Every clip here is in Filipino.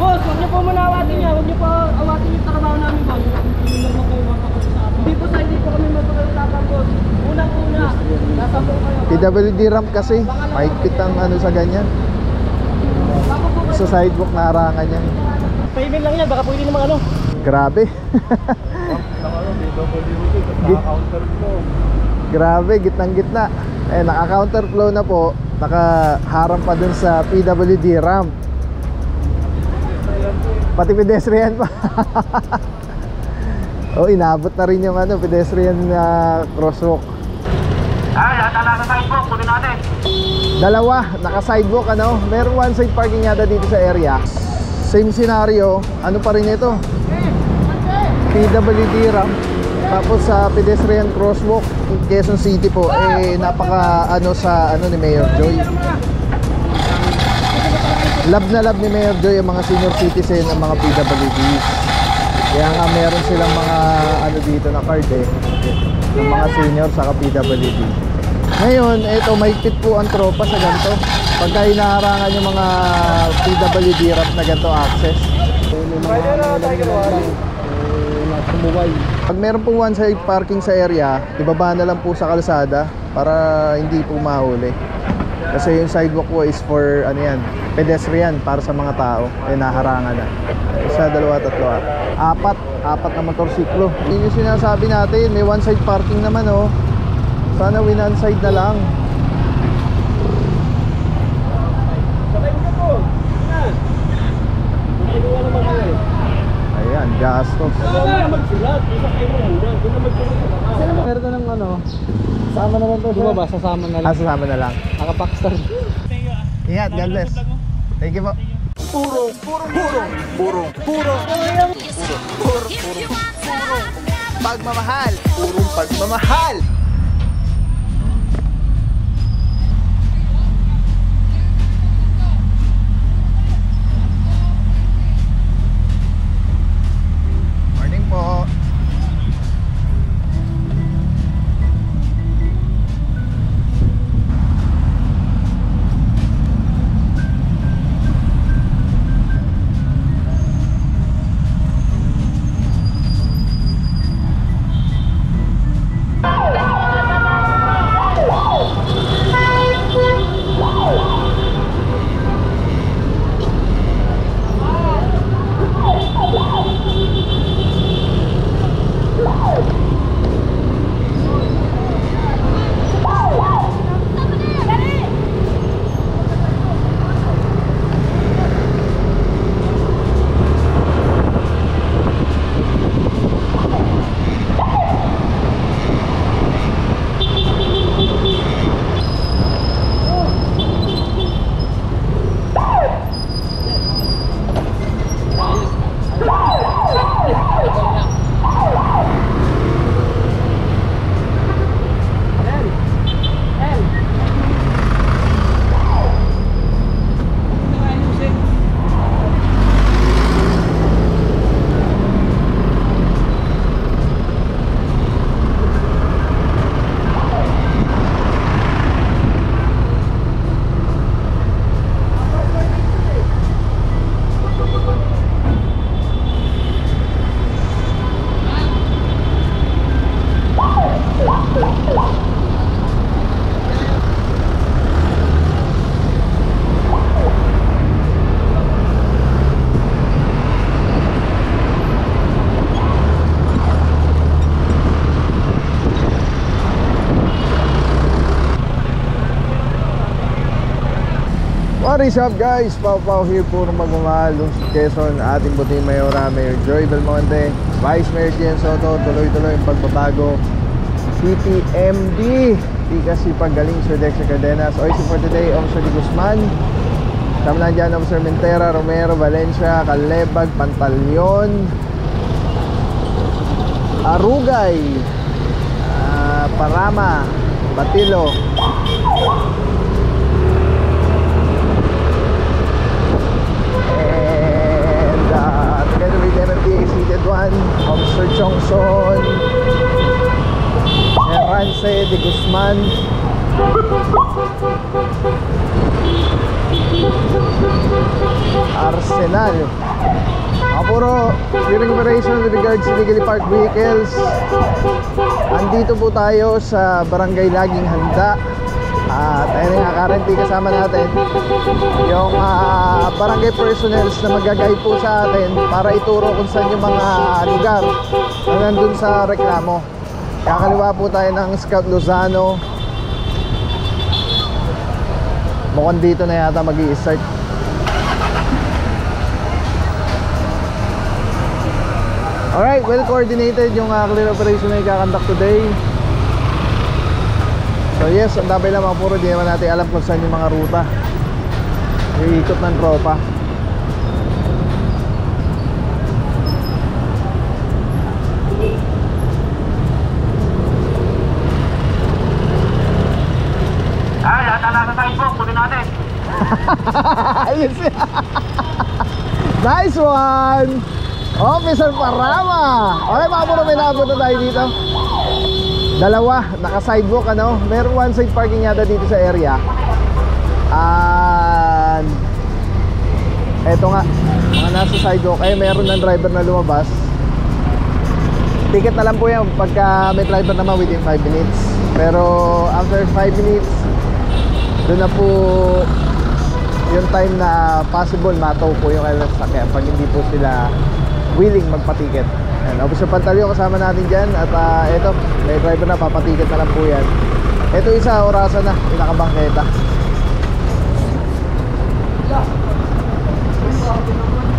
Boss, huwag niyo po muna awatin niya. Huwag niyo po awatin yung trabaho namin, boss. Hindi po kami magpapag-usapan, boss. Unang-una, nasa po kayo. PWD ramp kasi, mahigpit ang ano sa ganyan. Sa sidewalk na harangan yan. Payment lang yan, baka pwede naman ano. Grabe. Grabe, gitnang-gitna. Eh, naka-counterflow na po. Nakaharang pa dun sa PWD ramp. Pati pedestrian pa. Oh, inabot na rin yung ano, pedestrian crosswalk. Ay, nasa sidewalk, kunin natin. Dalawa, naka-sidewalk ano. Meron one side parking yata dito sa area. Same scenario, ano pa rin ito? PWD ramp. Tapos sa pedestrian crosswalk in Quezon City po, eh napaka ano sa ano ni Mayor Joy. Love na love ni Mayor Joy ang mga senior citizen, ang mga PWDs. Kaya nga meron silang mga ano dito na card eh, ng mga senior sa PWD. Ngayon, ito mahigpit po ang tropa sa ganito. Pagka hinaharangan yung mga PWD ramp na ganito access. Pag meron pong one side parking sa area, ibaba na lang po sa kalsada para hindi po mahuli. Kasi yung sidewalk po is for ano yan, pedestrian, para sa mga tao. Eh naharangan na. Isa, dalawa, tatlo, apat na motorsiklo. Yun yung sinasabi natin, may one side parking naman oh. Sana one side na lang. Ayan, gastos. Meron na ng ano, sama naman to. Bumaba, sasama na lang. Ah, sasama na lang. Naka-packstar. Ingat, God bless. Thank you po. Puro pagmamahal. Purong pagmamahal. Morning po. What is up guys? Pau here, puro magmamahal sa Quezon. Ating buting mayora, Mayor Joy Belmonte, Vice Mayor Jen Soto. Tuloy-tuloy ang pagbabago. CPMD, di kasi paggaling Sir Dexter Cardenas. Oisin for today, Officer de Guzman. Tama na dyan, Officer Mentera, Romero, Valencia, Calebag, Pantalyon, Arugay, Parama, Batilo, together with MMDA Seated 1, Officer Chongson, Rance de Guzman, Arsenal, Puro steering operation with regards to legally parked vehicles. Andito po tayo sa Barangay Laging Handa. At ayun nga, currently kasama natin yung barangay personnels na magagay po sa atin para ituro kung saan yung mga lugar na nandun sa reklamo. Kakaliwa po tayo ng Scout Lozano. Mukhang dito na yata mag-i-start. Alright, well coordinated yung clear operation na ikakandak today. So yes, ang dabay lang mga puro, di naman natin alam kung saan yung mga ruta. Iikot ng tropa. Ay, lahat na nasa tayo po, kunin natin. Ayos yan. Nice one! Officer Parama! Okay mga puro, may nakapunta tayo dito. Dalawa, naka-sidewalk ano. Meron one side parking yata dito sa area. And eto nga, mga nasa sidewalk. Ay meron ng driver na lumabas. Ticket na lang po yan pagka may driver naman within 5 minutes. Pero after 5 minutes, doon na po yung time na possible mataw po yung kailang sasakyan pag hindi po sila willing magpatiket. Ayan, Officer Pantalyo kasama natin dyan. At eto, may driver na, papatiket na lang po yan. Eto isa, orasan na, pinakabangketa.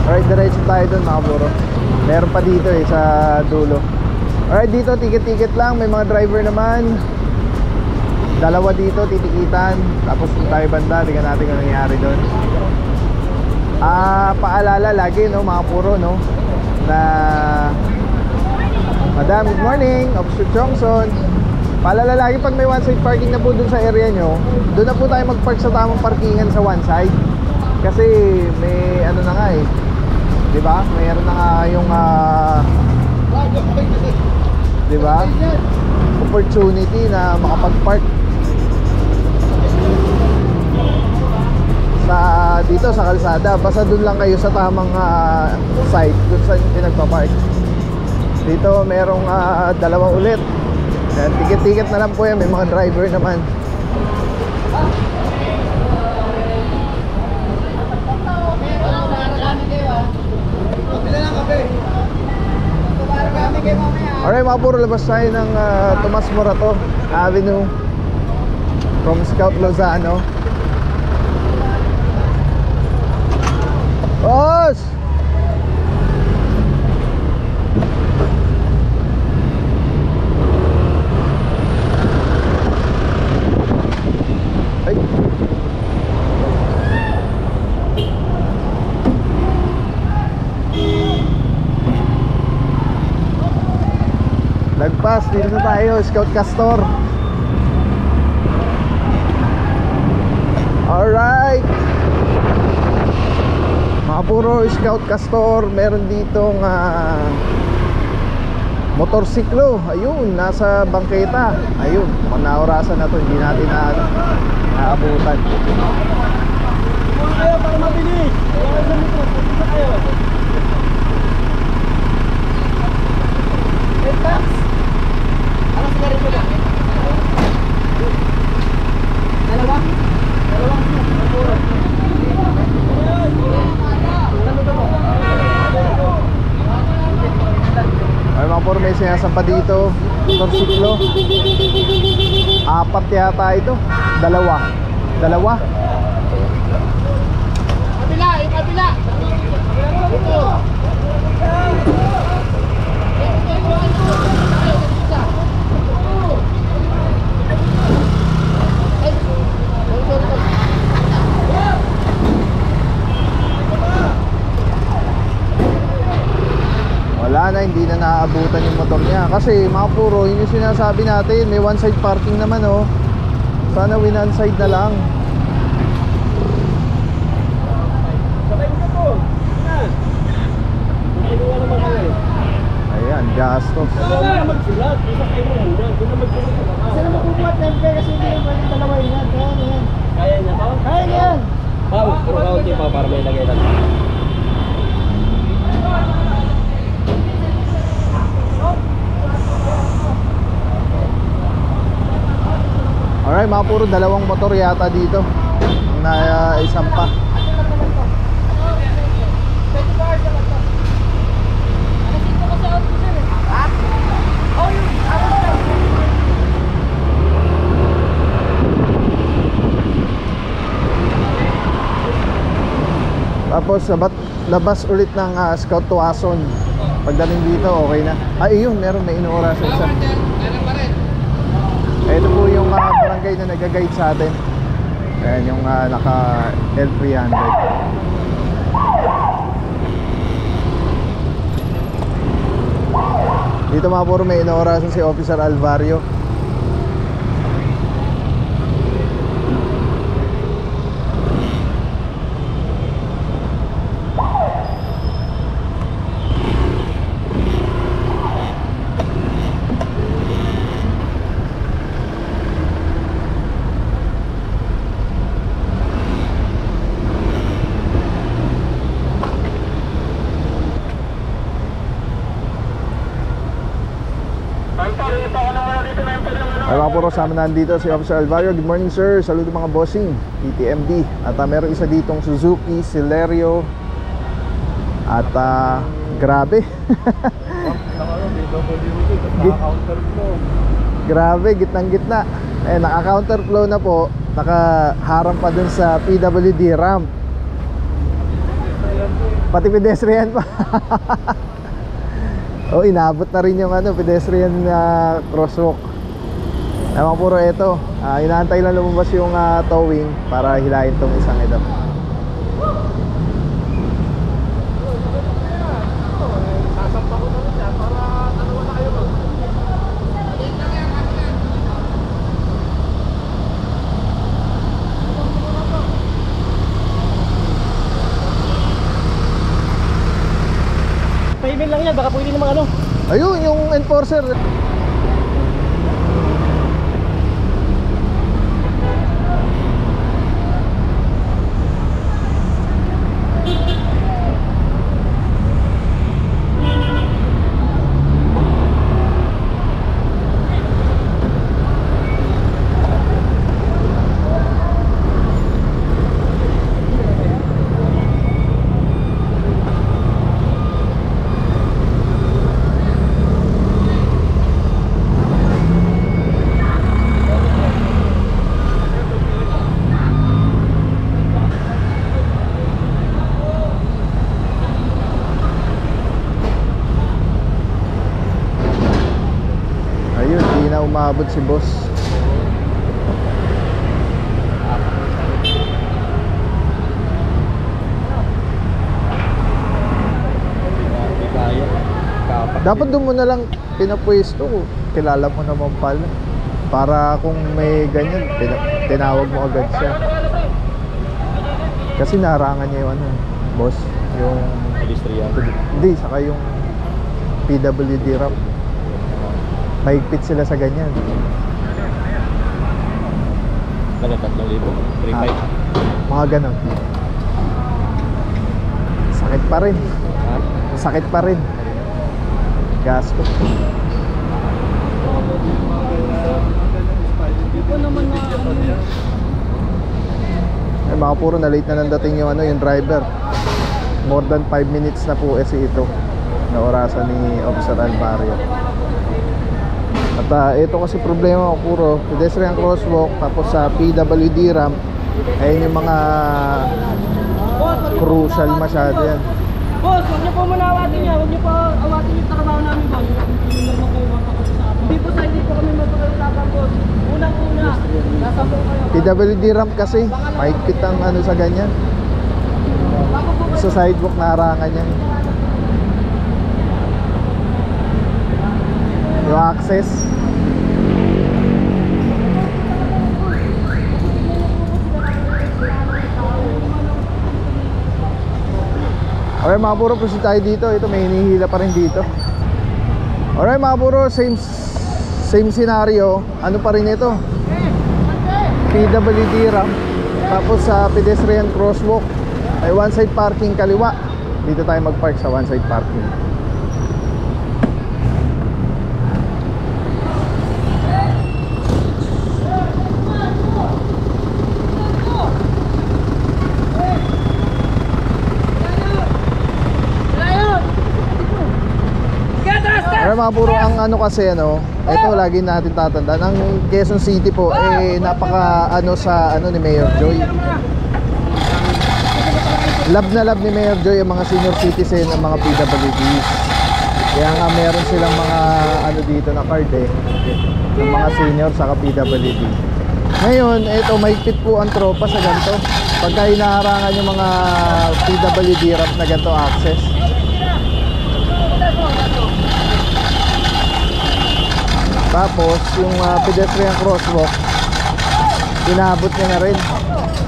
Alright, diretso tayo dun mga puro. Meron pa dito sa dulo. Alright, dito ticket-ticket lang. May mga driver naman. Dalawa dito, titikitan. Tapos kung tayo banda, tingnan natin kung nangyari dun. Paalala lagi no mga puro no, na Madam, good morning, Officer Chongson. Paalala lagi pag may one side parking na po dun sa area nyo, doon na po tayo mag-park sa tamang parkingan sa one side. Kasi may ano na nga eh, diba? Mayroon na nga yung diba? Opportunity na makapag-park sa dito sa kalsada. Basta doon lang kayo sa tamang site doon sa pinagpa-park. Dito merong dalawa ulit. Ticket-ticket na lang po yan. May mga driver naman. Alright mga puro, labas tayo ng Tomas Morato Avenue from Scout Lozano. Boss! Ay! Lagpas, dito na tayo, Scout Castor. Alright! Mga puro Scout Castor, meron ditong motorsiklo. Ayun, nasa bangketa. Ayun, mukhang naorasan na to, hindi natin naabutan. Kaya para mabilis. Ano sigarin ko ba? Dalawa? Ay mga puro, may sinasampa dito motorsiklo. Apat yata ito. Dalawa. Kabila, yung kabila. Wala na, hindi na naaabutan yung motor niya. Kasi mga puro, yun yung sinasabi natin, may one side parking naman oh. Sana one side na lang. Ayan, gastos. Sana magsulat, isa kayo muna. Doon na magsulat. Sana magbubuhat na kasi hindi yung pwede dalawa yan. Kaya niya to? Kaya niya yan. Puro kaunti pa para may lagay lang. Okay, mga puro dalawang motor yata dito na isang pa. Tapos labas ulit ng Scout Tuason. Pagdating dito, okay na. Ay, yun, may inuura sa isa. Ito po yung barangay na nag-guide sa atin. Ayan yung naka L300. Dito mga puro may inaorasan si Officer Alvario. Ay mga puro, sama nandito si Officer Alvario. Good morning sir, saludo mga bossing TTMD. At meron isa ditong Suzuki Celerio. At grabe grabe, gitnang gitna. Naka-counterflow na po. Nakaharang pa dun sa PWD ramp. Pati pedestrian pa. Oh, inabot na rin yung pedestrian crosswalk. Mga puro ito, inaantay lang lumabas yung towing para hilahin tong isang ito. Payment lang yan, baka pwede naman Ayun, yung enforcer. Umabot si boss. Dapat doon mo na lang pinapwesto. Kilala mo naman pala. Para kung may ganyan, tinawag mo agad siya. Kasi narangan niya yung boss, yung hindi, saka yung PWD ramp. Mahigpit sila sa ganyan. Kala 3,000, 3,500. Mga ganon. Sakit pa rin. Sakit pa rin. Gas ko. Mga puro na late na nang dating yung yung driver. More than 5 minutes na po ito na orasan ni Officer Alvario. At ito kasi problema ko puro pedestrian crosswalk, tapos sa PWD ramp. Ayun yung mga crucial masyado yan. Boss, huwag niyo po muna awatin niya. Huwag niyo po awatin yung trabaho namin, boss. Hindi po kami magpapalitapan, boss. Unang-una, nasa po kayo. PWD ramp kasi mahigpit ang sa ganyan. Sa sidewalk naharangan yan. Yung access. Okay mga puro, proceed tayo dito. Ito may hinihila pa rin dito. Alright mga puro, same scenario. Ano pa rin ito? PWD ramp. Tapos sa pedestrian crosswalk ay one side parking kaliwa. Dito tayo mag-park sa one side parking. mga puro ang ano kasi ano, ito lagi natin tatandaan. Ang Quezon City po napaka ano sa ano ni Mayor Joy. Love na love ni Mayor Joy ang mga senior citizen, ang mga PWDs. Kaya nga meron silang mga ano dito na card ng mga senior sa PWD. Ngayon, ito mahigpit po ang tropa sa ganito. Pagka hinaharangan yung mga PWD ramp na ganito access. Tapos yung pedestrian crosswalk, inaabot niya na rin.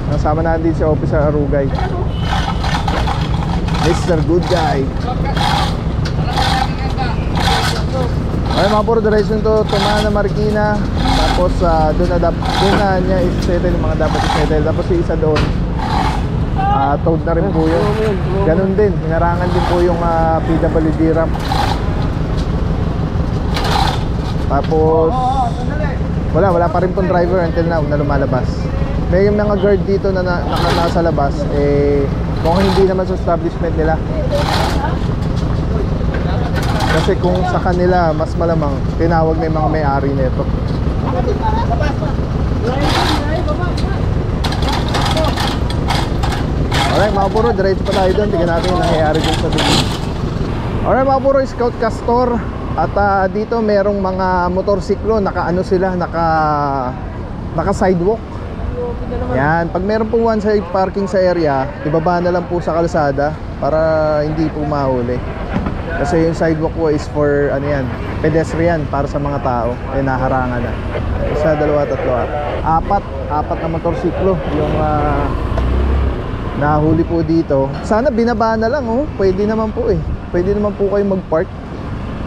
Nasama na din si Officer Arugay, Mr. Good Guy. Ay mga puro direction to Tumana, Marikina. Tapos doon na niya i-settle yung mga dapat i-settle. Tapos yung isa doon towed na rin po yun. Ganun din, hinarangan din po yung PWD ramp. Tapos wala pa rin pong driver until now na lumalabas. May yung mga guard dito na nasa labas kung hindi naman sa establishment nila. Kasi kung sa kanila mas malamang tinawag na yung mga may-ari nito. Alright mga puro, diretso pa tayo doon. Tignan natin yung nangyayari dun sa dulo. Alright mga puro, Scout Castor. At dito merong mga motorsiklo, naka-ano sila, naka-sidewalk. Yan, pag meron pong one side parking sa area, ibaba na lang po sa kalsada para hindi po mahuli. Kasi yung sidewalk po is for ano yan, pedestrian, para sa mga tao. Naharangan na. Isa, dalawa, tatlo, apat na motorsiklo yung nahuli po dito. Sana binaba na lang, pwede naman po pwede naman po kayo mag-park.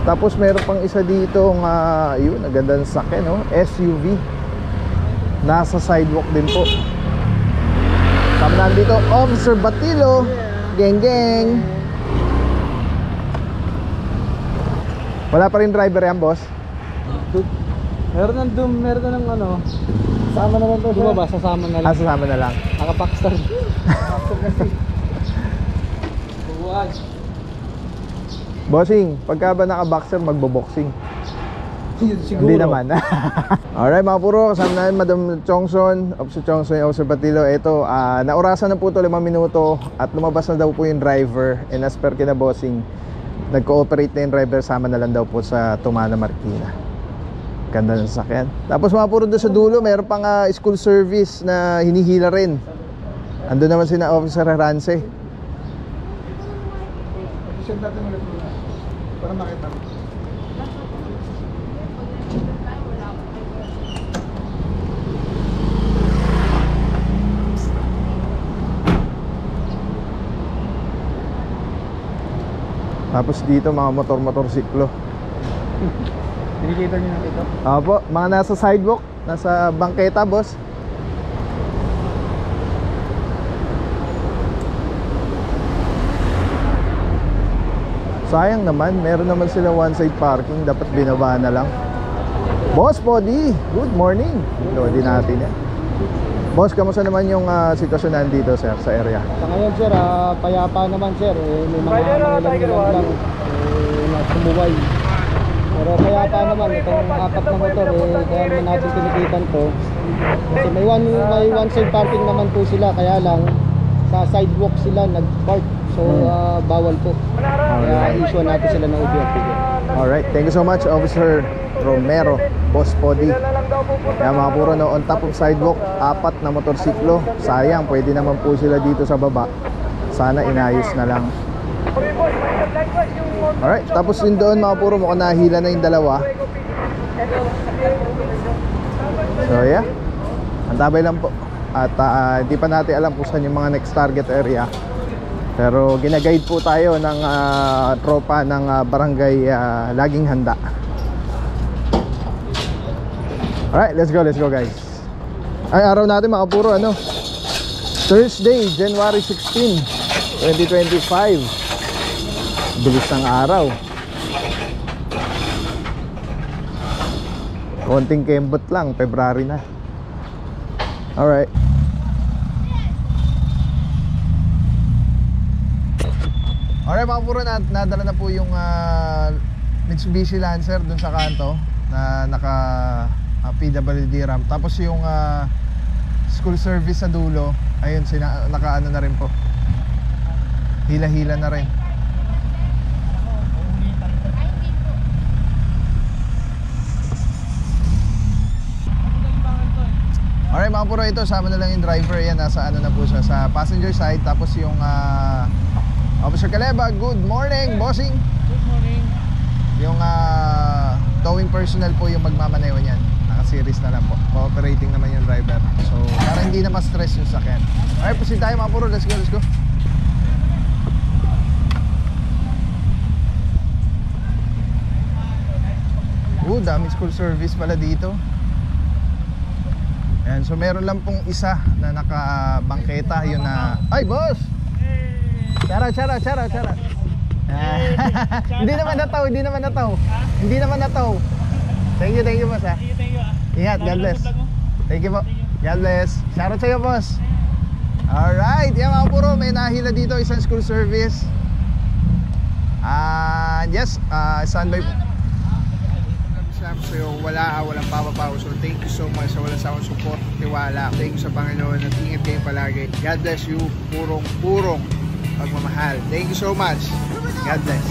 Tapos meron pang isa dito yun, ang ganda ng sakyan, SUV. Nasa sidewalk din po. Tama na dito, Officer Batilo. Geng. Wala pa rin driver yan, boss? Meron ng ano. Sama naman to. Bumaba, sasama na lang. Sasama na lang. Naka-packstar. Packstar kasi. Buwag. Bossing, pagka ba naka-boxer, magbo-boxing? Siguro. Hindi naman. Alright mga puro, kasama namin Madam Chongson, Officer Chongson, Officer Patilo. Ito, naurasan na po ito 5 minuto at lumabas na daw po yung driver. And as per kina Bossing, nag-cooperate na yung driver, sama na lang daw po sa Tumana, Marikina. Ganda ng sasakyan. Tapos mga puro doon sa dulo, mayroon pang school service na hinihila rin. Ando naman sina Officer Rance. Para makita. Tapos dito mga motor-motorsiklo. Indicator niyo na ito? Opo, mga nasa sidewalk, nasa bangketa, boss. Sayang naman, meron naman sila one side parking, dapat binaba na lang. Boss Podi, good morning. Loadin natin yan. Boss, kamusta naman yung sitwasyon nandito, sir, sa area? Sa ngayon, sir, payapa naman, sir. May mga ilang lang na sumuway. Pero payapa naman, itong 4 na motor, kaya naman natin tinikitan to. Kasi may one side parking naman po sila, kaya lang sa sidewalk sila nag-park. So, bawal po. Kaya issue natin sila ng OBRP. Alright, thank you so much, Officer Romero, Boss Podi. Kaya mga puro, on top of sidewalk, 4 na motorsiklo. Sayang, pwede naman po sila dito sa baba. Sana inayos na lang. Alright, tapos yun doon mga puro, mukhang nahila na yung dalawa. So yeah, antabay lang po. At hindi pa natin alam kung saan yung mga next target area. Pero ginaguide po tayo ng tropa ng barangay Laging Handa. Alright, let's go guys. Ay, araw natin mga puro, Thursday, January 16, 2025. Bilis ng araw. Konting kembot lang, February na. Alright. Alright mga puro, nadala na po yung Mitsubishi Lancer dun sa kanto na naka PWD ramp. Tapos yung school service sa dulo, ayun, naka ano na rin po. Hila-hila na rin. Alright mga puro, ito sama na lang yung driver. Yan, nasa ano na po siya, sa passenger side. Tapos yung Officer Caleba, good morning bossing. Good morning. Yung towing personnel po yung magmamaneho niyan. Naka-series na lang po. Cooperating naman yung driver. So para hindi na ma-stress yung sakyan. Alright, proceed tayo mga puro. Let's go, let's go. Dami school service pala dito. Ayan, so meron lang pong isa na nakabangketa, yun na... Ay, boss! Chara. Hindi naman nataw. Thank you, boss, ha? Ingat, God bless. Thank you po. God bless. Shoutout sa'yo, boss. Alright, yan mga puro, may nahila dito, isang school service. Yes, standby po. So walang papapaw. So thank you so much sa walang sawang support, tiwala. Thank you sa Panginoon at ingat kayo palagi. God bless you. Purong pagmamahal. Thank you so much. God bless.